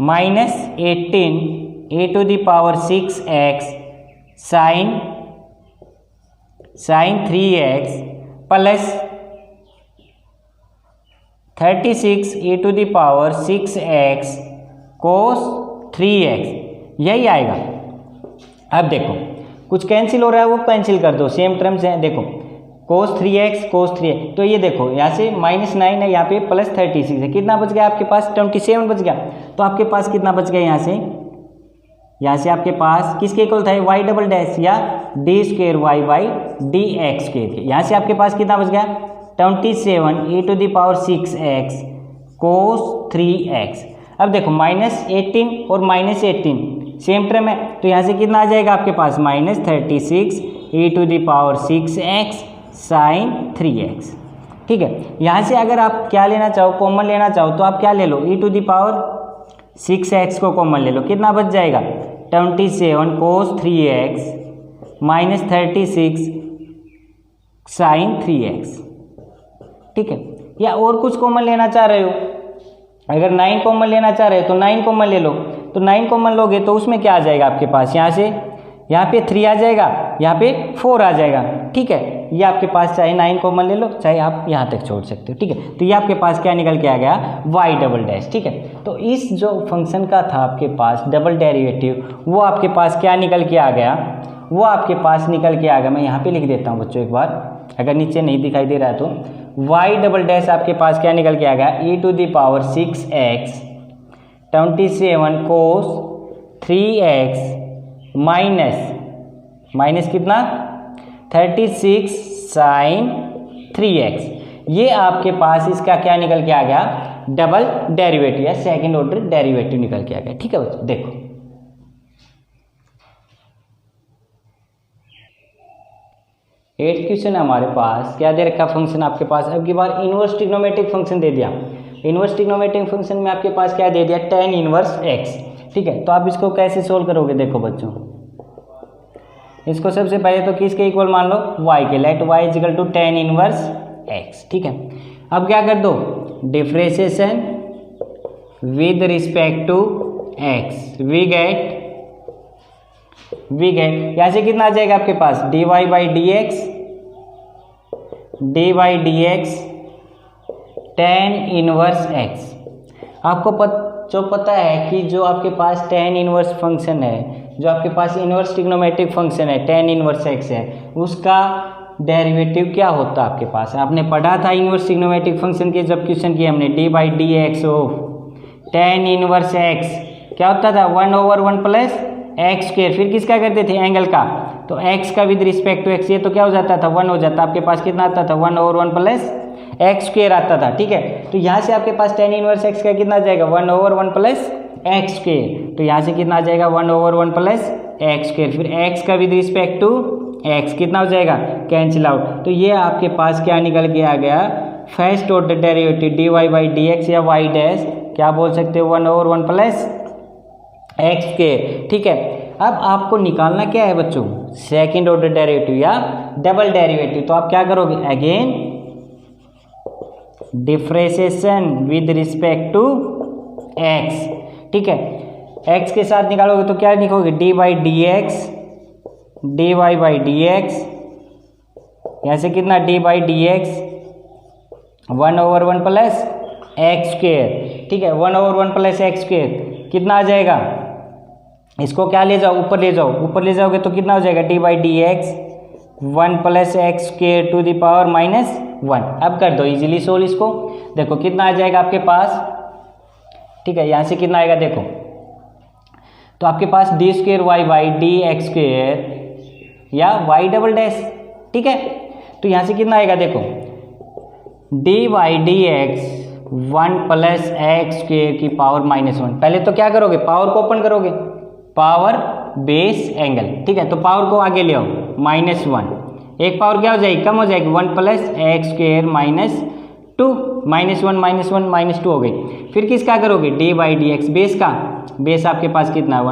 -18 e⁻6x sin 3x plus 36 e⁻6x cos 3x, यही आएगा। अब देखो कुछ कैंसिल हो रहा है वो कैंसिल कर दो, सेम टर्म्स हैं, देखो cos 3x cos 3x, तो ये देखो यहाँ से -9 है, यहाँ पे प्लस 36 है, कितना बच गया आपके पास 27 बच गया। तो आपके पास कितना बच गया यहाँ से आपके पास किसके इक्वल था y डबल डैश या d² y dx², यहाँ से आपके पास कितना बच गया 27 e⁻6x cos 3x। अब देखो -18 और -18 सेम टर्म है, तो यहाँ से कितना आ जाएगा आपके पास -36 e⁻6x sin 3x, ठीक है। यहाँ से अगर आप क्या लेना चाहो कॉमन लेना चाहो तो आप क्या ले लो e⁻6x को कॉमन ले लो, कितना बच जाएगा 27 cos 3x -36 sin 3x, ठीक है। या और कुछ कॉमन लेना चाह रहे हो, अगर 9 कॉमन लेना चाह रहे हो तो 9 कॉमन ले लो, तो 9 कॉमन लोगे तो उसमें क्या आ जाएगा आपके पास, यहाँ पे 3 आ जाएगा, यहाँ पे 4 आ जाएगा, ठीक है। ये आपके पास चाहे 9 कॉमन ले लो चाहे आप यहाँ तक छोड़ सकते हो, ठीक है। तो ये आपके पास क्या निकल के आ गया y डबल डैश, ठीक है। तो इस जो फंक्शन का था आपके पास डबल डेरिवेटिव, वो आपके पास क्या निकल के आ गया, वो आपके पास निकल के आ गया। मैं यहाँ पे लिख देता हूँ बच्चों एक बार, अगर नीचे नहीं दिखाई दे रहा है तो y डबल डैश आपके पास क्या निकल के आ गया e⁻6x 27 cos 3x माइनस कितना 36 sin 3x, ये आपके पास इसका क्या निकल के आ गया डबल डेरिवेटिव या सेकंड ऑर्डर डेरिवेटिव निकल के आ गया, ठीक है बच्चों। देखो एट क्वेश्चन हमारे पास क्या दे रखा फंक्शन आपके पास, अब की बार इनवर्स ट्रिग्नोमेट्रिक फंक्शन दे दिया। इनवर्स ट्रिग्नोमेट्रिक फंक्शन में आपके पास क्या दे दिया tan इनवर्स x, ठीक है। तो आप इसको कैसे सोल्व करोगे, देखो बच्चों इसको सबसे पहले तो किसके इक्वल मान लो y के, let y equal to tan inverse x, ठीक है। अब क्या कर दो differentiation with respect to x, we get यहाँ से कितना आ जाएगा आपके पास dy dx tan inverse x। आपको जो पता है कि जो आपके पास tan इनवर्स फंक्शन है, जो आपके पास इनवर्स ट्रिग्नोमेट्रिक फंक्शन है tan इनवर्स x है, उसका डेरिवेटिव क्या होता है आपके पास, आपने पढ़ा था इनवर्स ट्रिग्नोमेट्रिक फंक्शन के जब क्वेश्चन किए हमने d/dx of tan inverse x क्या होता था 1/1 प्लस x², फिर किसका करते थे एंगल का, तो x का विद रिस्पेक्ट टू x, ये तो क्या हो जाता था 1 हो जाता, आपके पास कितना आता था 1/1 प्लस x² आता था, ठीक है। तो यहाँ से आपके पास tan इनवर्स x का कितना आ जाएगा 1/1 प्लस x², तो यहाँ से कितना आ जाएगा 1/1 प्लस x², फिर x का विद रिस्पेक्ट टू x कितना हो जाएगा कैंसिल आउट। तो ये आपके पास क्या निकल के आ गया फर्स्ट ऑर्डर डेरिवेटिव dy/dx या y डैश क्या बोल सकते हो 1/1 प्लस x², ठीक है। अब आपको निकालना क्या है बच्चों सेकंड ऑर्डर डेरिवेटिव या डबल डेरिवेटिव, तो आप क्या करोगे अगेन differentiation with respect to x, ठीक है। x के साथ निकालोगे तो क्या लिखोगे dy/dx यहाँ से कितना d/dx 1/1 प्लस x², ठीक है। 1/1 प्लस x² कितना आ जाएगा इसको क्या ले जाओ, ऊपर ले जाओ, ऊपर ले जाओगे तो कितना हो जाएगा D by D x 1 plus x square to the power -1। अब कर दो इजीली सोल्व इसको, देखो कितना आ जाएगा आपके पास, ठीक है। यहाँ से कितना आएगा देखो, तो आपके पास d square y by D x square या वाई डबल डैश, ठीक है। तो यहाँ से कितना आएगा देखो, d by D x 1 plus x square की पावर -1। पहले तो क्या करोगे, पावर को ओपन करोगे, पावर बेस एंगल, ठीक है। तो पावर को आगे ले आओ -1, एक पावर क्या हो जाएगी, कम हो जाएगी, 1 प्लस एक्स स्क्वायर -2, -1 -2 हो गई। फिर किसका करोगे, d by D x, base का, बेस आपके पास कितना है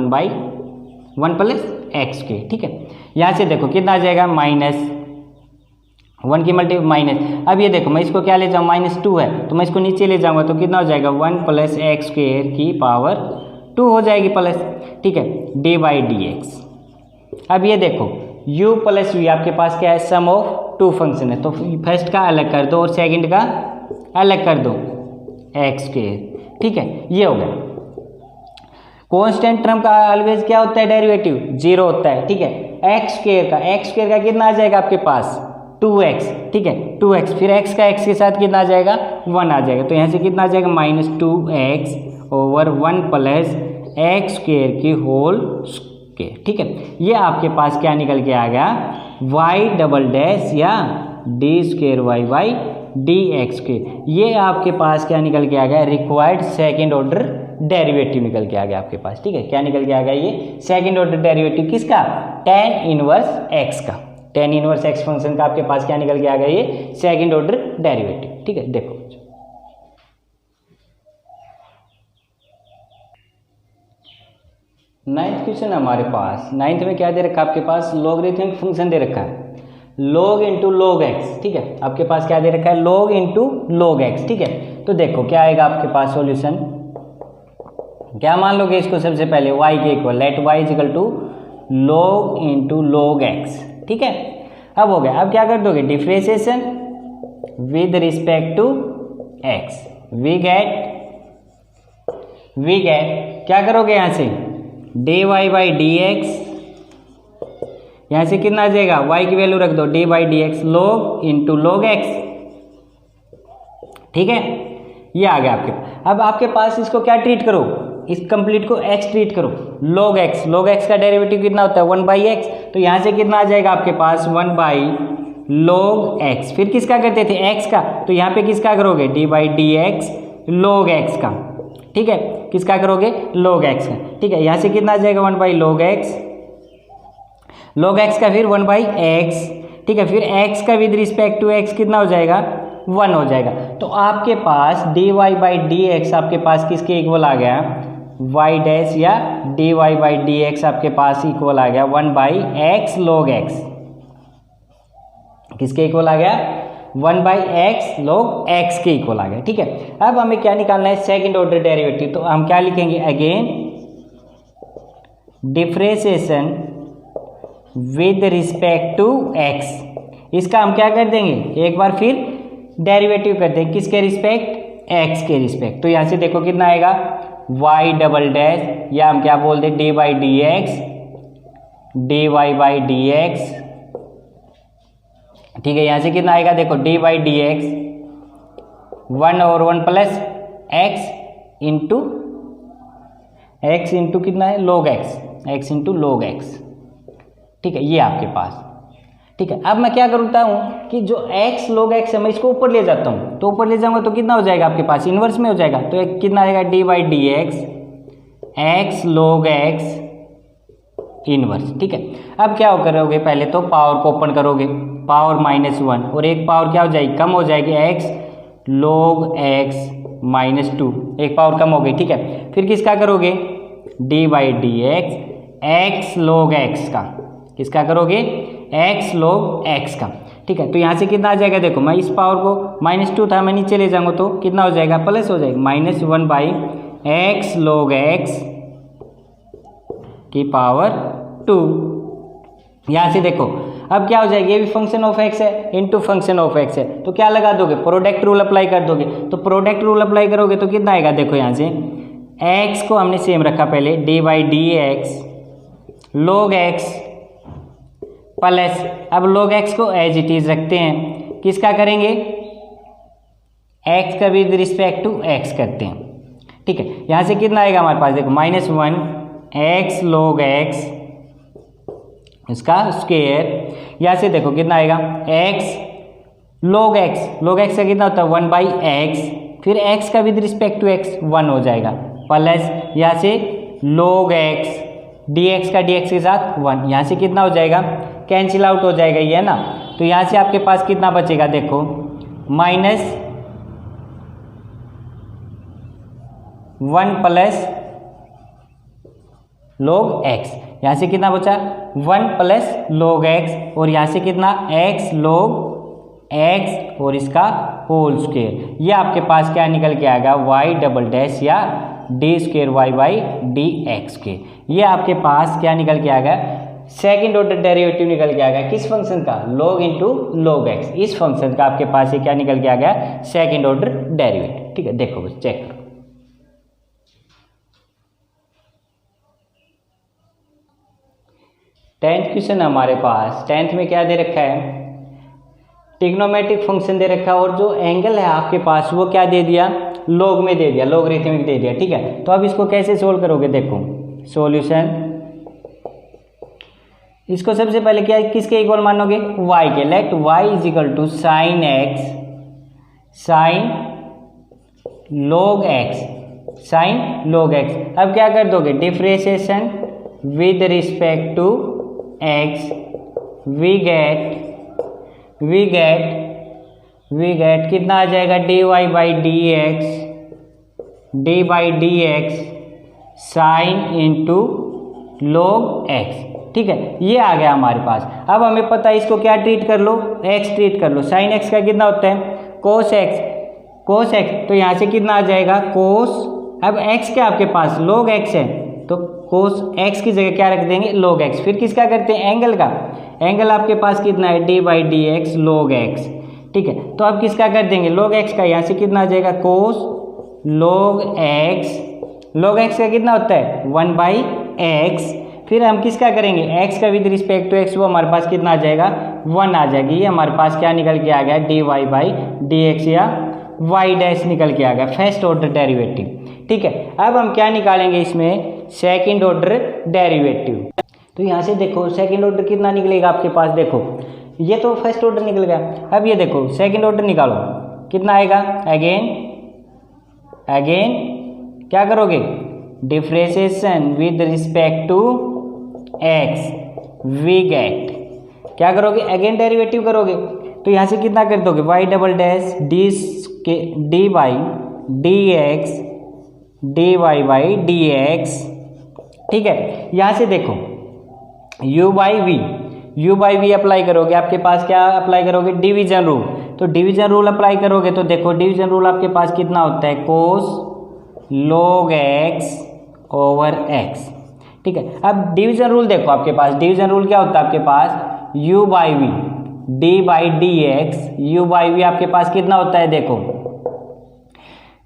1 प्लस एक्स के, ठीक है। यहाँ से देखो कितना आ जाएगा -1 की मल्टी माइनस, अब ये देखो मैं इसको क्या ले जाऊँ, -2 है तो मैं इसको नीचे ले जाऊँगा तो कितना हो जाएगा 1 प्लस एक्स स्क्वायर की पावर 2 हो जाएगी प्लस, ठीक है, डी बाई डी एक्स। अब ये देखो u प्लस v आपके पास क्या है, सम ऑफ 2 फंक्शन है, तो फर्स्ट का अलग कर दो और सेकंड का अलग कर दो एक्स स्क्वायर, ठीक है। ये हो गया। कांस्टेंट टर्म का ऑलवेज क्या होता है, डेरिवेटिव 0 होता है, ठीक है। एक्स स्क्वायर का कितना आ जाएगा आपके पास 2x, ठीक है, 2x, फिर x का x के साथ कितना आ जाएगा 1 आ जाएगा, तो यहाँ से कितना आ जाएगा -2x over 1 plus x square की होल स्क्वायर, ठीक है। ये आपके पास क्या निकल के आ गया, वाई डबल डैश या d square y by D x square. ये आपके पास क्या निकल के आ गया, रिक्वायर्ड सेकेंड ऑर्डर डेरिवेटिव निकल के आ गया आपके पास, ठीक है। क्या निकल के आ गया, ये सेकेंड ऑर्डर डेरिवेटिव किसका, tan इनवर्स x का, tan इनवर्स x फंक्शन का आपके पास क्या निकल के आ गया, ये सेकेंड ऑर्डर डेरिवेटिव, ठीक है। देखो नाइन्थ क्वेश्चन हमारे पास, नाइन्थ में क्या दे रखा है आपके पास, लॉगरिथमिक फंक्शन दे रखा है, log इंटू लॉग एक्स, ठीक है। आपके पास क्या दे रखा है, log इंटू लॉग एक्स, ठीक है। तो देखो क्या आएगा आपके पास सॉल्यूशन, क्या मान लोगे इसको, सबसे पहले y के equal, let y is equal to log into log x, ठीक है। अब हो गया, अब क्या कर दोगे, differentiation with respect to x, we get क्या करोगे यहाँ से, d Y by D x, यहाँ से कितना आ जाएगा, y की वैल्यू रख दो, D by D x log into log x, ठीक है। ये आ गया आपके। अब आपके पास इसको क्या ट्रीट करो, इस कंप्लीट को x ट्रीट करो, log x का डेरिवेटिव कितना होता है 1 बाई एक्स, तो यहाँ से कितना आ जाएगा आपके पास 1 बाई log x, फिर किसका करते थे x का, तो यहाँ पे किसका करोगे, d by D x log x का, ठीक है, किसका करोगे log x का, ठीक है। यहाँ से कितना आ जाएगा 1 बाई log x का, फिर 1 बाई x, ठीक है, फिर x का विद रिस्पेक्ट टू x कितना हो जाएगा 1 हो जाएगा। तो आपके पास d Y by D x आपके पास किसके इक्वल आ गया, y डैश या d Y by D x आपके पास इक्वल आ गया 1 बाई एक्स log x, किसके इक्वल आ गया 1 बाई एक्स log x के इक्वल आ गया, ठीक है। अब हमें क्या निकालना है, सेकंड ऑर्डर डेरिवेटिव, तो हम क्या लिखेंगे, again differentiation with respect to x, इसका हम क्या कर देंगे, एक बार फिर डेरिवेटिव कर देंगे, किसके रिस्पेक्ट, x के रिस्पेक्ट। तो यहाँ से देखो कितना आएगा, y डबल डैश या हम क्या बोल दें, d by D x, D Y by D x, ठीक है। यहाँ से कितना आएगा देखो, डी बाई डी एक्स 1 और 1 प्लस एक्स इंटू कितना है log x into log x, ठीक है। ये आपके पास, ठीक है। अब मैं क्या करता हूँ कि जो x log x है मैं इसको ऊपर ले जाता हूँ, तो ऊपर ले जाऊँगा तो कितना हो जाएगा आपके पास, इन्वर्स में हो जाएगा, तो एक कितना आएगा D by D x log x inverse, ठीक है। अब क्या करोगे, पहले तो पावर को ओपन करोगे, पावर -1 और एक पावर क्या हो जाएगी, कम हो जाएगी, x log x -2, एक पावर कम हो गई, ठीक है। फिर किसका करोगे, d by D x log x का, किसका करोगे, x log x का, ठीक है। तो यहाँ से कितना आ जाएगा देखो, मैं इस पावर को -2 था मैं नीचे ले जाऊँगा तो कितना हो जाएगा, प्लस हो जाएगा, -1 बाई एक्स log x की पावर 2। यहाँ से देखो अब क्या हो जाएगा, ये भी फंक्शन ऑफ x है इंटू फंक्शन ऑफ x है, तो क्या लगा दोगे, प्रोडक्ट रूल अप्लाई कर दोगे, तो प्रोडक्ट रूल अप्लाई करोगे तो कितना आएगा देखो, यहाँ से x को हमने सेम रखा पहले, D by D x log x plus, अब log x को एज इट इज रखते हैं, किसका करेंगे, x का विद रिस्पेक्ट टू x करते हैं, ठीक है। यहाँ से कितना आएगा हमारे पास, देखो -1 x log x इसका स्क्वायर, यहाँ से देखो कितना आएगा x log x का कितना होता है 1/x, फिर x का विद रिस्पेक्ट टू x 1 हो जाएगा, प्लस यहाँ से log x dx का dx के साथ 1, यहाँ से कितना हो जाएगा, कैंसिल आउट हो जाएगा ये, है ना। तो यहाँ से आपके पास कितना बचेगा, देखो -1 प्लस log x, यहाँ से कितना बचा 1 प्लस log x, और यहाँ से कितना x log x और इसका होल स्क्वायर, ये आपके पास क्या निकल के आएगा y डबल डैश या d square y D x के, ये आपके पास क्या निकल के आएगा, सेकंड ऑर्डर डेरिवेटिव निकल के आ गया, किस फंक्शन का, log इंटू log x, इस फंक्शन का आपके पास ये क्या निकल के आ गया, सेकंड ऑर्डर डेरिवेटिव, ठीक है। देखो बस चेक करो, टेंथ क्वेश्चन हमारे पास, टेंथ में क्या दे रखा है, ट्रिग्नोमेट्रिक फंक्शन दे रखा है, और जो एंगल है आपके पास वो क्या दे दिया, log में दे दिया, लॉगरिथमिक दे दिया, ठीक है। तो अब इसको कैसे सोल्व करोगे, देखो सॉल्यूशन, इसको सबसे पहले क्या किसके इक्वल मानोगे, y के, let y is equal to sine x sine log x sine log x, अब क्या कर दोगे, differentiation with respect to x, we get कितना आ जाएगा, dy by D x sine into log x, ठीक है। ये आ गया हमारे पास। अब हमें पता है इसको क्या ट्रीट कर लो, x ट्रीट कर लो, साइन x का कितना होता है cos x, तो यहाँ से कितना आ जाएगा cos, अब x क्या आपके पास log x है, तो cos x की जगह क्या रख देंगे log x, फिर किसका करते हैं एंगल का, एंगल आपके पास कितना है d by D x log x, ठीक है। तो अब किसका कर देंगे log x का, यहाँ से कितना आ जाएगा cos log x का कितना होता है 1/x, फिर हम किसका करेंगे x का विद रिस्पेक्ट टू x, वो हमारे पास कितना आ जाएगा 1 आ जाएगी, ये हमारे पास क्या निकल के आ गया dy बाई डी एक्स या y डैश निकल के आ गया, फर्स्ट ऑर्डर डेरिवेटिव, ठीक है। अब हम क्या निकालेंगे इसमें, सेकंड ऑर्डर डेरिवेटिव। तो यहाँ से देखो सेकंड ऑर्डर कितना निकलेगा आपके पास, देखो ये तो फर्स्ट ऑर्डर निकल गया, अब ये देखो सेकंड ऑर्डर निकालो, कितना आएगा, अगेन क्या करोगे, differentiation with respect to x, we get, क्या करोगे अगेन डेरिवेटिव करोगे, तो यहाँ से कितना कर दोगे y double dash d by D x D Y by D x, ठीक है। यहाँ से देखो u बाई वी अप्लाई करोगे, आपके पास क्या अप्लाई करोगे, डिवीजन रूल, तो डिवीजन रूल अप्लाई करोगे, तो देखो डिवीजन रूल आपके पास कितना होता है cos log x over x, ठीक है। अब डिवीजन रूल देखो आपके पास, डिवीजन रूल क्या होता है आपके पास, u by v d by D x, u by v आपके पास कितना होता है, देखो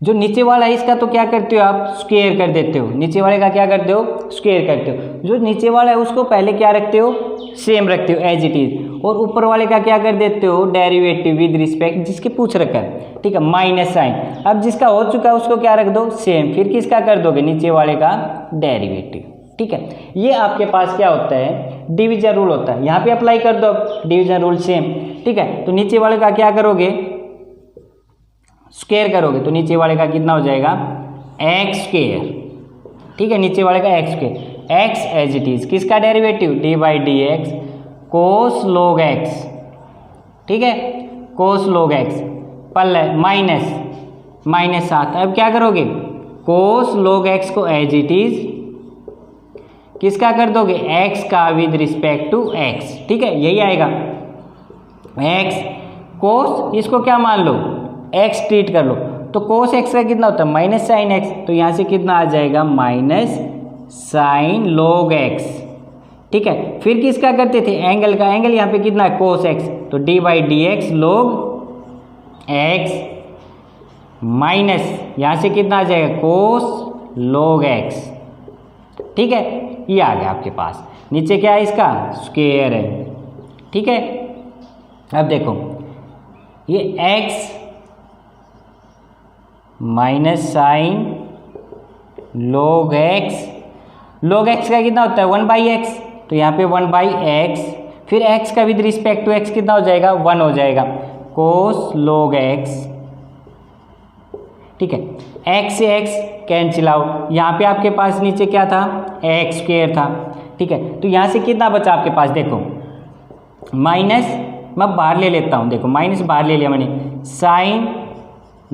जो नीचे वाला है इसका तो क्या करते हो आप स्क्वायर कर देते हो, नीचे वाले का क्या करते हो स्क्वायर करते हो, जो नीचे वाला है उसको पहले क्या रखते हो सेम रखते हो एज इट इज, और ऊपर वाले का क्या कर देते हो डेरिवेटिव विद रिस्पेक्ट जिसके पूछ रखा है, ठीक है, माइनस साइन, अब जिसका हो चुका है उसको क्या रख दो सेम, फिर किसका कर दोगे नीचे वाले का डेरिवेटिव, ठीक है। ये आपके पास क्या होता है डिवीजन रूल होता है, यहाँ पे अप्लाई कर दो डिवीजन रूल सेम, ठीक है। तो नीचे वाले का क्या करोगे स्क्वायर करोगे, तो नीचे वाले का कितना हो जाएगा एक्स स्क्वायर, ठीक है, नीचे वाले का x square, x as it is, किसका derivative d by D x cos log x, ठीक है, कोस लॉग एक्स माइनस 7, अब क्या करोगे कोस लॉग एक्स को एज इट इज किसका कर दोगे एक्स का विद रिस्पेक्ट टू एक्स, ठीक है, यही आएगा एक्स कोस, इसको क्या मान लो एक्स ट्रीट कर लो, तो कोस एक्स का कितना होता है माइनस साइन एक्स, तो यहाँ से कितना आ जाएगा माइनस साइन लॉग एक्स, ठीक है। फिर किसका करते थे एंगल का, एंगल यहाँ पे कितना है कोस एक्स, तो d by D x log x minus यहाँ से कितना आ जाएगा कोस लॉग एक्स, ठीक है। ये आ गया आपके पास, नीचे क्या है इसका स्क्वायर है, ठीक है। अब देखो ये x minus sine log x का कितना होता है 1/x, तो यहाँ पे 1/x, फिर x का विद रिस्पेक्ट टू x कितना हो जाएगा 1 हो जाएगा, cos log x, ठीक है। x से x कैंसिल आउट, यहाँ पे आपके पास नीचे क्या था x स्क्वायर था, ठीक है। तो यहाँ से कितना बचा आपके पास, देखो माइनस, मैं बाहर ले लेता हूँ, देखो माइनस बाहर ले लिया मैंने, साइन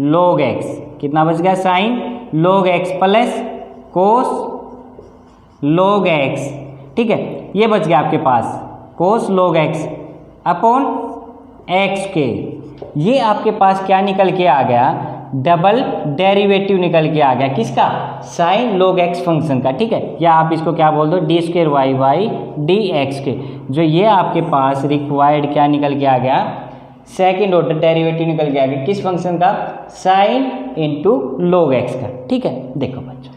log x कितना बच गया, sine log x plus cos log x, ठीक है। ये बच गया आपके पास cos log x upon x के, ये आपके पास क्या निकल के आ गया, डबल डेरिवेटिव निकल के आ गया किसका, साइन log x फंक्शन का, ठीक है। या आप इसको क्या बोल दो d square y by D x के, जो ये आपके पास रिक्वायर्ड क्या निकल के आ गया, सेकेंड ऑर्डर डेरिवेटिव निकल के आ गया किस फंक्शन का, साइन इंटू log x का, ठीक है। देखो बच्चों